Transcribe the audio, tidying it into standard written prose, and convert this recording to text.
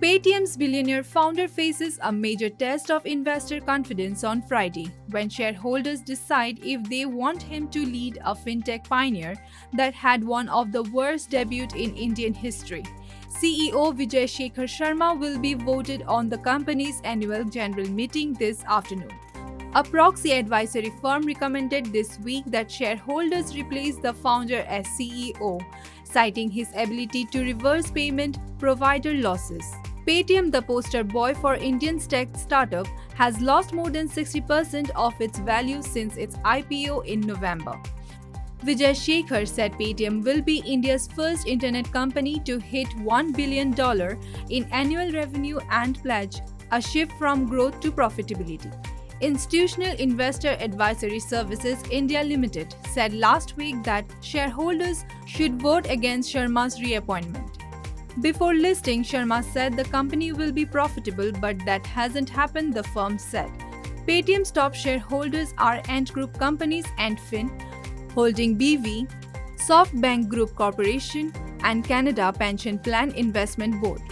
Paytm's billionaire founder faces a major test of investor confidence on Friday when shareholders decide if they want him to lead a fintech pioneer that had one of the worst debuts in Indian history. CEO Vijay Shekhar Sharma will be voted on the company's annual general meeting this afternoon. A proxy advisory firm recommended this week that shareholders replace the founder as CEO, citing his ability to reverse payment provider losses. Paytm, the poster boy for Indian tech startup, has lost more than 60% of its value since its IPO in November. Vijay Shekhar said Paytm will be India's first internet company to hit $1 billion in annual revenue and pledge a shift from growth to profitability. Institutional Investor Advisory Services India Limited said last week that shareholders should vote against Sharma's reappointment. Before listing, Sharma said the company will be profitable, but that hasn't happened, the firm said. Paytm's top shareholders are Ant Group companies Ant Fin, Holding BV, SoftBank Group Corporation, and Canada Pension Plan Investment Board.